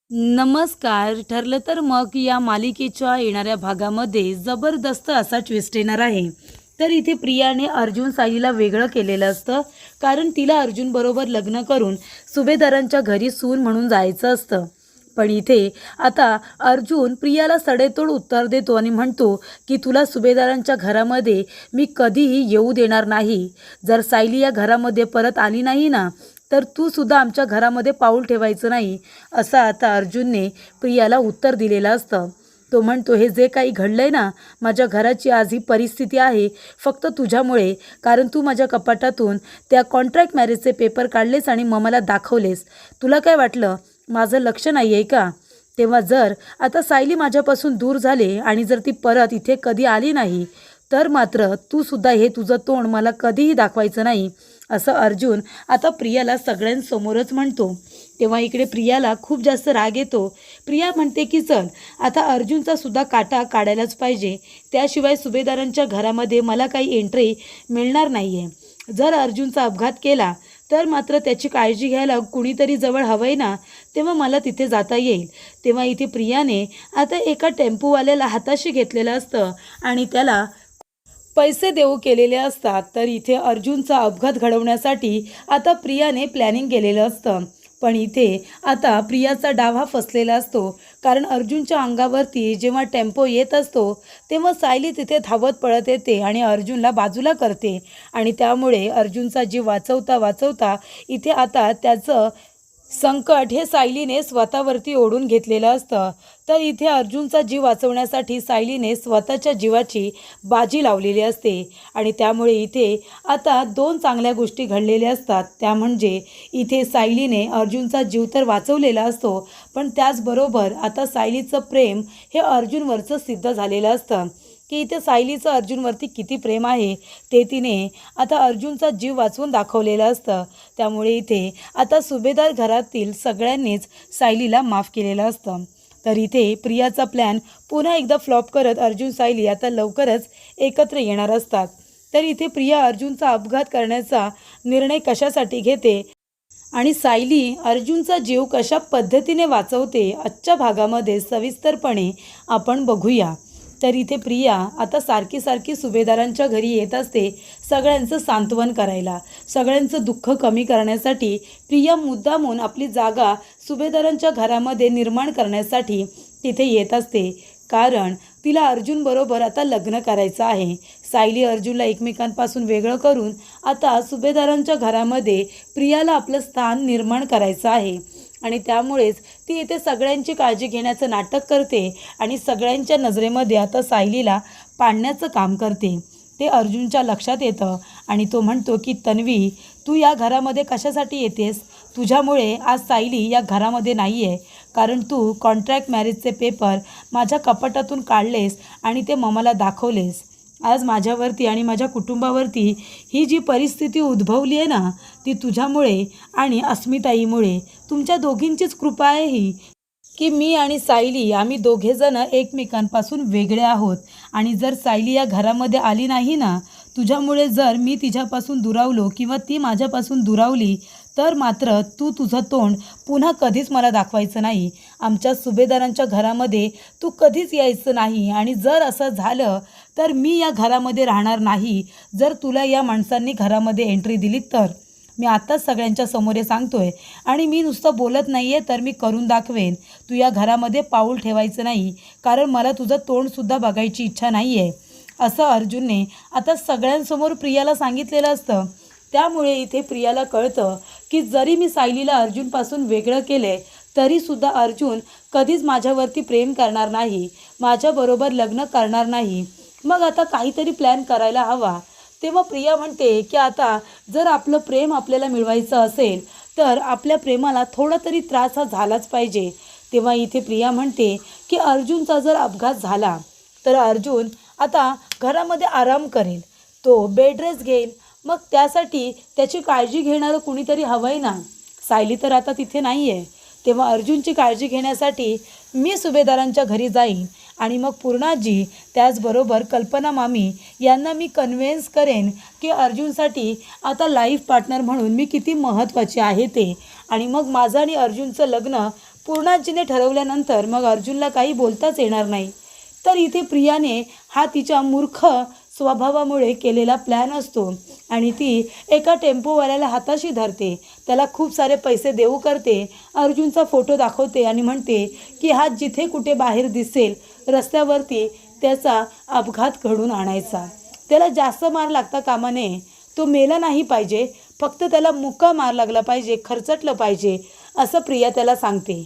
नमस्कार. ठरलं तर मग या मालिकेच्या येणाऱ्या भागामध्ये जबरदस्त असा ट्विस्ट येणार आहे. तर इथे प्रियाने अर्जुन साईला वेगळं केलेलं असतं, कारण तिला अर्जुनबरोबर लग्न करून सुभेदारांच्या घरी सून म्हणून जायचं असतं. पण इथे आता अर्जुन प्रियाला सडेतोड उत्तर देतो आणि म्हणतो की तुला सुभेदारांच्या घरामध्ये मी कधीही येऊ देणार नाही. जर सायली या घरामध्ये परत आली नाही ना, तर तू सुद्धा आमच्या घरामध्ये पाऊल ठेवायचं नाही, असं आता अर्जुनने प्रियाला उत्तर दिलेलं असतं. तो म्हणतो, हे जे काही घडलंय ना, माझ्या घराची आज ही परिस्थिती आहे फक्त तुझ्यामुळे. कारण तू माझ्या कपाटातून त्या कॉन्ट्रॅक्ट मॅरेजचे पेपर काढलेस आणि मग मला दाखवलेस. तुला काय वाटलं माझं लक्ष नाही आहे का? तेव्हा जर आता सायली माझ्यापासून दूर झाले आणि जर ती परत इथे कधी आली नाही, तर मात्र तू सुद्धा हे तुझं तोंड मला कधीही दाखवायचं नाही, असं अर्जुन आता प्रियाला सगळ्यांसमोरच म्हणतो. तेव्हा इकडे प्रियाला खूप जास्त राग येतो. प्रिया म्हणते की चल आता अर्जुनचा सुद्धा काटा काढायलाच पाहिजे, त्याशिवाय सुभेदारांच्या घरामध्ये मला काही एंट्री मिळणार नाही आहे. जर अर्जुनचा अपघात केला तर मात्र त्याची काळजी घ्यायला कुणीतरी जवळ हवं आहे ना, तेव्हा मला तिथे जाता येईल. तेव्हा इथे प्रियाने आता एका टेम्पोवाल्याला हाताशी घेतलेलं असतं आणि त्याला पैसे देऊ केलेले असतात. तर इथे अर्जुनचा अपघात घडवण्यासाठी आता प्रियाने प्लॅनिंग केलेलं असतं. पण इथे आता प्रियाचा डाव हा फसलेला असतो, कारण अर्जुनच्या अंगावरती जेव्हा टेम्पो येत असतो तेव्हा सायली तिथे धावत पळत येते आणि अर्जुनला बाजूला करते. आणि त्यामुळे अर्जुनचा जीव वाचवता वाचवता इथे आता त्याचं संकट हे सायलीने स्वतःवरती ओढून घेतलेलं असतं. तर इथे अर्जुनचा जीव वाचवण्यासाठी सायलीने स्वतःच्या जीवाची बाजी लावलेली असते. आणि त्यामुळे इथे आता दोन चांगल्या गोष्टी घडलेल्या असतात. त्या म्हणजे इथे सायलीने अर्जुनचा जीव तर वाचवलेला असतो, पण त्याचबरोबर आता सायलीचं प्रेम हे अर्जुनवरचं सिद्ध झालेलं असतं की इथे सायलीचं अर्जुनवरती किती प्रेम आहे ते तिने आता अर्जुनचा जीव वाचवून दाखवलेलं असतं. त्यामुळे इथे आता सुभेदार घरातील सगळ्यांनीच सायलीला माफ केलेलं असतं. तर इथे प्रियाचा प्लॅन पुन्हा एकदा फ्लॉप करत अर्जुन सायली आता लवकरच एकत्र येणार असतात. तर इथे प्रिया अर्जुनचा अपघात करण्याचा निर्णय कशासाठी घेते आणि सायली अर्जुनचा जीव कशा पद्धतीने वाचवते, आजच्या भागामध्ये सविस्तरपणे आपण बघूया. तर इथे प्रिया आता सारखी सारखी सुभेदारांच्या घरी येत असते सगळ्यांचं सांत्वन करायला. सगळ्यांचं दुःख कमी करण्यासाठी प्रिया मुद्दामून आपली जागा सुभेदारांच्या घरामध्ये निर्माण करण्यासाठी तिथे येत असते, कारण तिला अर्जुनबरोबर आता लग्न करायचं आहे. सायली अर्जुनला एकमेकांपासून वेगळं करून आता सुभेदारांच्या घरामध्ये प्रियाला आपलं स्थान निर्माण करायचं आहे. आणि त्यामुळेच ती इथे सगळ्यांची काळजी घेण्याचं नाटक करते आणि सगळ्यांच्या नजरेमध्ये आता सायलीला पाडण्याचं काम करते. ते अर्जुनच्या लक्षात येतं आणि तो म्हणतो की तन्वी, तू या घरामध्ये कशासाठी येतेस? तुझ्यामुळे आज सायली या घरामध्ये नाही आहे, कारण तू कॉन्ट्रॅक्ट मॅरेजचे पेपर माझ्या कपाटातून काढलेस आणि ते मला दाखवलेस. आज माझ्यावरती आणि माझ्या कुटुंबावरती ही जी परिस्थिती उद्भवली आहे ना, ती तुझ्यामुळे आणि अस्मिताईमुळे. तुमच्या दोघींचीच कृपा आहे ही, की मी आणि सायली आम्ही दोघेजणं एकमेकांपासून वेगळे आहोत. आणि जर सायली या घरामध्ये आली नाही ना, तुझ्यामुळे जर मी तिच्यापासून दुरावलो किंवा ती माझ्यापासून दुरावली, तर मात्र तू तुझं तोंड पुन्हा कधीच मला दाखवायचं नाही. आमच्या सुभेदारांच्या घरामध्ये तू कधीच यायचं नाही. आणि जर असं झालं तर मी या घरामध्ये राहणार नाही. जर तुला या माणसांनी घरामध्ये एंट्री दिली तर मी आत्ताच सगळ्यांच्या समोर सांगतोय, आणि मी नुसतं बोलत नाही आहे, तर मी करून दाखवेन. तू या घरामध्ये पाऊल ठेवायचं नाही, कारण मला तुझं तोंडसुद्धा बघायची इच्छा नाही आहे, असं अर्जुनने आता सगळ्यांसमोर प्रियाला सांगितलेलं असतं. त्यामुळे इथे प्रियाला कळतं की जरी मी सायलीला अर्जुनपासून वेगळं केले तरीसुद्धा अर्जुन कधीच माझ्यावरती प्रेम करणार नाही, माझ्याबरोबर लग्न करणार नाही. मग आता काहीतरी प्लॅन करायला हवा. तेव्हा प्रिया म्हणते की आता जर आपलं प्रेम आपल्याला मिळवायचं असेल तर आपल्या प्रेमाला थोडा तरी त्रास हा झालाच पाहिजे. तेव्हा इथे प्रिया म्हणते की अर्जुनचा जर अपघात झाला तर अर्जुन आता घरामध्ये आराम करेल, तो बेड रेस्ट घेईल. मग त्यासाठी त्याची काळजी घेणारं कुणीतरी हवं आहे ना. सायली तर आता तिथे नाही आहे. तेव्हा अर्जुनची काळजी घेण्यासाठी मी सुभेदारांच्या घरी जाईन आणि मग पूर्णाजी त्याचबरोबर कल्पना मामी यांना मी कन्व्हिन्स करेन की अर्जुनसाठी आता लाईफ पार्टनर म्हणून मी किती महत्त्वाची आहे ते. आणि मग माझं आणि अर्जुनचं लग्न पूर्णाजीने ठरवल्यानंतर मग अर्जुनला काही बोलताच येणार नाही. तर इथे प्रियाने हा तिच्या मूर्ख स्वभावामुळे केलेला प्लॅन असतो आणि ती एका टेम्पोवाल्याला हाताशी धरते, त्याला खूप सारे पैसे देऊ करते, अर्जुनचा फोटो दाखवते आणि म्हणते की हा जिथे कुठे बाहेर दिसेल रस्त्यावरती त्याचा अपघात घडून आणायचा. त्याला जास्त मार लागता कामा नये, तो मेला नाही पाहिजे, फक्त त्याला मुक्का मार लागला पाहिजे, खरचटलं पाहिजे, असं प्रिया त्याला सांगते.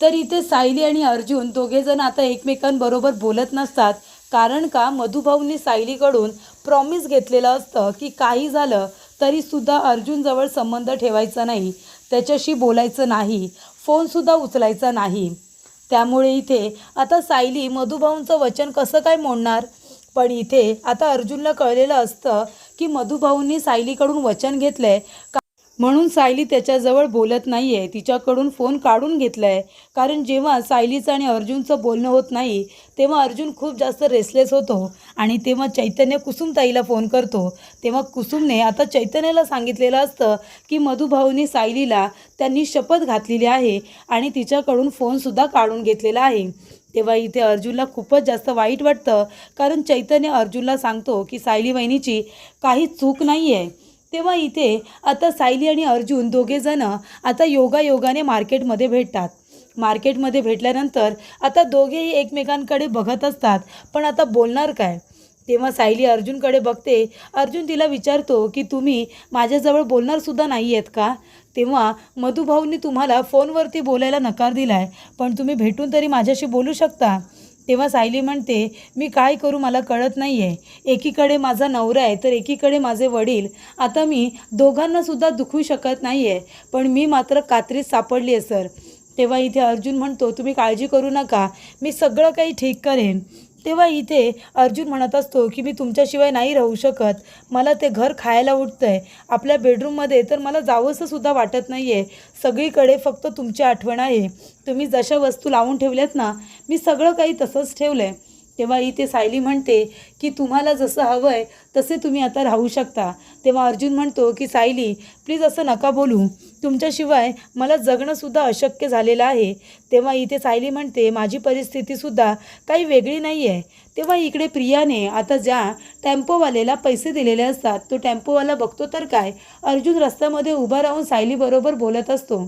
तर इथे सायली आणि अर्जुन दोघेजण आता एकमेकांबरोबर बोलत नसतात. कारण का, मधुभाऊंनी सायलीकडून प्रॉमिस घेतलेलं असतं की काही झालं तरीसुद्धा अर्जुनजवळ संबंध ठेवायचा नाही, त्याच्याशी बोलायचं नाही, फोनसुद्धा उचलायचा नाही. त्यामुळे इथे आता सायली मधुभाऊंचं वचन कसं काय मोडणार. पण इथे आता अर्जुनला कळलेलं असतं की मधुभाऊंनी सायलीकडून वचन घेतलं आहे, म्हणून सायली त्याच्याजवळ बोलत नाही आहे, तिच्याकडून फोन काढून घेतला आहे. कारण जेव्हा सायलीचं आणि अर्जुनचं बोलणं होत नाही तेव्हा अर्जुन खूप जास्त रेसलेस होतो आणि तेव्हा चैतन्य कुसुमताईला फोन करतो. तेव्हा कुसुमने आता चैतन्याला सांगितलेलं असतं की मधुभाऊंनी सायलीला त्यांनी शपथ घातलेली आहे आणि तिच्याकडून फोनसुद्धा काढून घेतलेला आहे. तेव्हा इथे अर्जुनला खूपच जास्त वाईट वाटतं, कारण चैतन्य अर्जुनला सांगतो की सायली वहिनीची काही चूक नाही आहे. तेव्हा इथे आता सायली आणि अर्जुन दोघेजणं आता योगाने मार्केटमध्ये भेटतात. मार्केटमध्ये भेटल्यानंतर आता दोघेही एकमेकांकडे बघत असतात, पण आता बोलणार काय. तेव्हा सायली अर्जुनकडे बघते. अर्जुन तिला विचारतो की तुम्ही माझ्याजवळ बोलणारसुद्धा नाही आहेत का. तेव्हा मधुभाऊंनी तुम्हाला फोनवरती बोलायला नकार दिला आहे, पण तुम्ही भेटून तरी माझ्याशी बोलू शकता. तेव्हा सायली म्हणते मी काय करू मला कळत नाही आहे, एकीकडे माझा नवरा आहे तर एकीकडे माझे वडील, आता मी दोघांनासुद्धा दुखवू शकत नाही आहे, पण मी मात्र कात्रीत सापडली आहे सर. तेव्हा इथे अर्जुन म्हणतो तुम्ही काळजी करू नका, मी सगळं काही ठीक करेन. तेव्हा इथे अर्जुन म्हणत असतो की मी तुमच्याशिवाय नाही राहू शकत, मला ते घर खायला उठतं आहे, आपल्या बेडरूममध्ये तर मला जावंसंसुद्धा वाटत नाही आहे, सगळीकडे फक्त तुमची आठवण आहे, तुम्ही जशा वस्तू लावून ठेवल्यात ना मी सगळं काही तसंच ठेवलं आहे. तेव्हा इथे सायली म्हणते की तुम्हाला जसं हवं आहे तसे तुम्ही आता राहू शकता. तेव्हा अर्जुन म्हणतो की सायली प्लीज असं नका बोलू, तुमच्याशिवाय मला जगणंसुद्धा अशक्य झालेलं आहे. तेव्हा इथे सायली म्हणते माझी परिस्थितीसुद्धा काही वेगळी नाही आहे. तेव्हा इकडे प्रियाने आता ज्या टेम्पोवाल्याला पैसे दिलेले असतात तो टेम्पोवाला बघतो तर काय, अर्जुन रस्त्यामध्ये उभा राहून सायलीबरोबर बोलत असतो.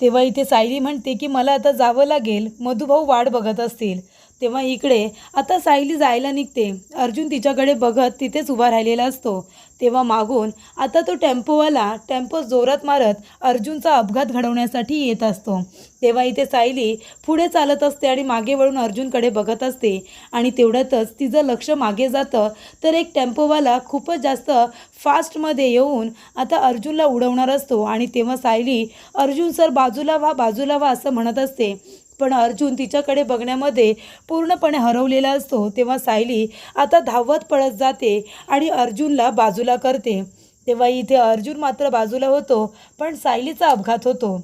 तेव्हा इथे सायली म्हणते की मला आता जावं लागेल, मधुभाऊ वाट बघत असतील. तेव्हा इकडे आता सायली जायला निघते. अर्जुन तिच्याकडे बघत तिथेच उभा राहिलेला असतो. तेव्हा मागून आता तो टेम्पो जोरात मारत अर्जुनचा अपघात घडवण्यासाठी येत असतो. तेव्हा इथे सायली पुढे चालत असते आणि मागे वळून अर्जुनकडे बघत असते आणि तेवढ्यातच तिचं लक्ष मागे जातं तर एक टेम्पोवाला खूपच जास्त फास्टमध्ये येऊन आता अर्जुनला उडवणार असतो आणि तेव्हा सायली अर्जुन सर बाजूला व्हा असं म्हणत असते, पण अर्जुन तिच्याकडे बघण्यामध्ये पूर्णपणे हरवलेला असतो. तेव्हा सायली आता धावत पळत जाते आणि अर्जुनला बाजूला करते. तेव्हा इथे अर्जुन मात्र बाजूला होतो, पण सायलीचा अपघात होतो.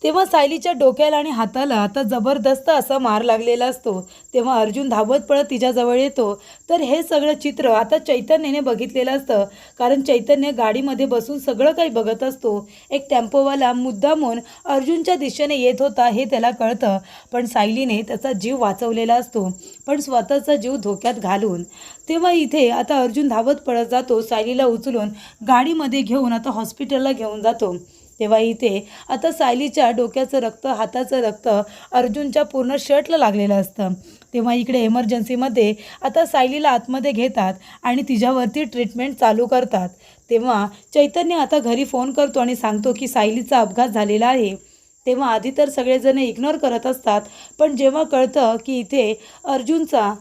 तेव्हा सायलीच्या डोक्याला आणि हाताला आता जबरदस्त असा मार लागलेला असतो. तेव्हा अर्जुन धावत पळत तिच्याजवळ येतो. तर हे सगळं चित्र आता चैतन्याने बघितलेलं असतं, कारण चैतन्य गाडीमध्ये बसून सगळं काही बघत असतो. एक टेम्पोवाला मुद्दामून अर्जुनच्या दिशेने येत होता हे त्याला कळतं, पण सायलीने त्याचा जीव वाचवलेला असतो, पण स्वतःचा जीव धोक्यात घालून. तेव्हा इथे आता अर्जुन धावत पळत जातो, सायलीला उचलून गाडीमध्ये घेऊन आता हॉस्पिटलला घेऊन जातो. तेव्हा इथे आता सायलीच्या डोक्याचं रक्त, हाताचं रक्त अर्जुनच्या पूर्ण शर्टला लागलेलं असतं. तेव्हा इकडे एमर्जन्सीमध्ये आता सायलीला आतमध्ये घेतात आणि तिच्यावरती ट्रीटमेंट चालू करतात. तेव्हा चैतन्य आता घरी फोन करतो आणि सांगतो की सायलीचा अपघात झालेला आहे. तेव्हा आधी तर सगळेजण इग्नोर करत असतात, पण जेव्हा कळतं की इथे अर्जुनचा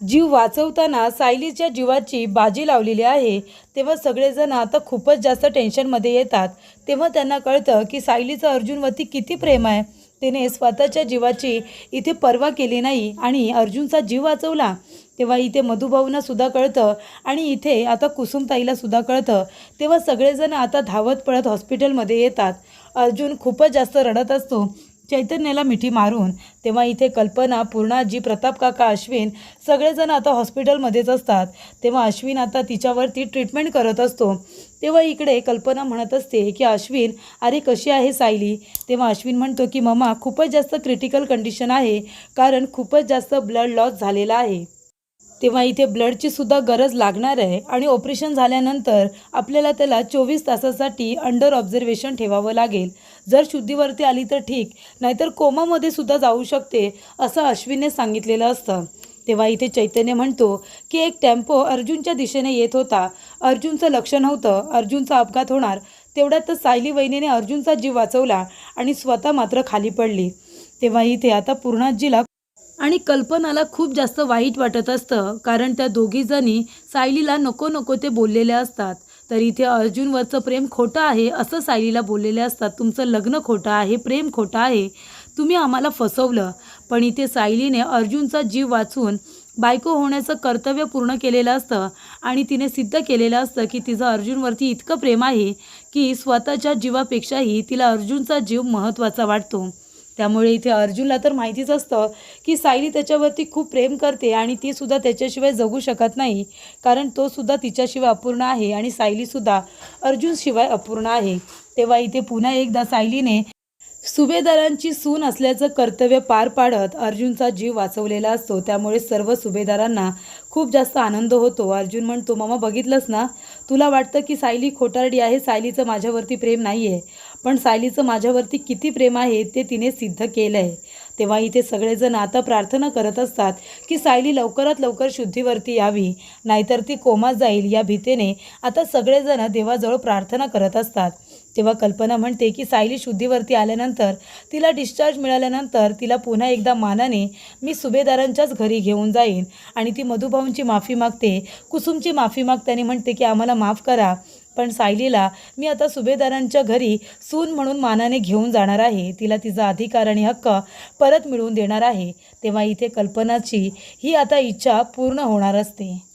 जीव वाचवताना सायलीच्या जीवाची बाजी लावलेली आहे तेव्हा सगळेजण आता खूपच जास्त टेन्शनमध्ये येतात. तेव्हा त्यांना कळतं की सायलीचं अर्जुनवरती किती प्रेम आहे, तिने स्वतःच्या जीवाची इथे पर्वा केली नाही आणि अर्जुनचा जीव वाचवला. तेव्हा इथे मधुभाऊंना सुद्धा कळतं आणि इथे आता कुसुमताईला सुद्धा कळतं. तेव्हा सगळेजण आता धावत पळत हॉस्पिटलमध्ये येतात. अर्जुन खूपच जास्त रडत असतो. चैतन्याला मिठी मारून. तेव्हा इथे कल्पना, पूर्णाजी, प्रताप काका, अश्विन सगळेजण आता हॉस्पिटलमध्येच असतात. तेव्हा अश्विन आता तिच्यावरती ट्रीटमेंट करत असतो. तेव्हा इकडे कल्पना म्हणत असते की अश्विन, अरे कशी आहे सायली? तेव्हा अश्विन म्हणतो की मम्मा, खूपच जास्त क्रिटिकल कंडिशन आहे, कारण खूपच जास्त ब्लड लॉस झालेला आहे. तेव्हा इथे ब्लडची सुद्धा गरज लागणार आहे आणि ऑपरेशन झाल्यानंतर आपल्याला त्याला 24 तासासाठी अंडर ऑब्झर्वेशन ठेवावं लागेल. जर शुद्धीवरती आली तर ठीक, नाहीतर कोमामध्ये सुद्धा जाऊ शकते, असं अश्विनने सांगितलेलं असतं. तेव्हा इथे चैतन्य म्हणतो की एक टेम्पो अर्जुनच्या दिशेने येत होता. अर्जुनचं लक्ष नव्हतं, अर्जुनचा अपघात होणार. तेवढ्यातच सायली वहिनीने अर्जुनचा जीव वाचवला आणि स्वतः मात्र खाली पडली. तेव्हा इथे आता पूर्णाजीला आणि कल्पनाला खूप जास्त वाईट वाटत असतं, कारण त्या दोघीजणी सायलीला नको नको ते बोललेले असतात. तर इथे अर्जुनवरचं प्रेम खोटं आहे असं सायलीला बोललेले असतात. तुमचं लग्न खोटं आहे, प्रेम खोटं आहे, तुम्ही आम्हाला फसवलं. पण इथे सायलीने अर्जुनचा जीव वाचवून बायको होण्याचं कर्तव्य पूर्ण केलेलं असतं आणि तिने सिद्ध केलेलं असतं की तिचं अर्जुनवरती इतकं प्रेम आहे की स्वतःच्या जीवापेक्षाही तिला अर्जुनचा जीव महत्त्वाचा वाटतो. त्यामुळे इथे अर्जुनला तर माहितीच असतं की सायली त्याच्यावरती खूप प्रेम करते आणि ती सुद्धा त्याच्याशिवाय जगू शकत नाही, कारण तो सुद्धा तिच्याशिवाय अपूर्ण आहे आणि सायलीसुद्धा अर्जुनशिवाय अपूर्ण आहे. तेव्हा इथे पुन्हा एकदा सायलीने सुभेदारांची सून असल्याचं कर्तव्य पार पाडत अर्जुनचा जीव वाचवलेला असतो. त्यामुळे सर्व सुभेदारांना खूप जास्त आनंद होतो. अर्जुन म्हणतो, मामा बघितलंस ना, तुला वाटतं की सायली खोटारडी आहे, सायलीचं माझ्यावरती प्रेम नाही आहे, पण सायलीचं माझ्यावरती किती प्रेम आहे ते तिने सिद्ध केलं आहे. तेव्हा इथे सगळेजण आता प्रार्थना करत असतात की सायली लवकरात लवकर शुद्धीवरती यावी, नाहीतर ती कोमात जाईल. या भीतीने आता सगळेजण देवाजवळ प्रार्थना करत असतात. तेव्हा कल्पना म्हणते की सायली शुद्धीवरती आल्यानंतर, तिला डिस्चार्ज मिळाल्यानंतर तिला पुन्हा एकदा मानाने मी सुभेदारांच्याच घरी घेऊन जाईन. आणि ती मधुभाऊंची माफी मागते, कुसुमची माफी मागते आणि म्हणते की आम्हाला माफ करा, पण सायलीला मी आता सुभेदारांच्या घरी सून म्हणून मानाने घेऊन जाणार आहे. तिला तिचा अधिकार आणि हक्क परत मिळवून देणार आहे. तेव्हा इथे कल्पनाची ही आता इच्छा पूर्ण होणार असते.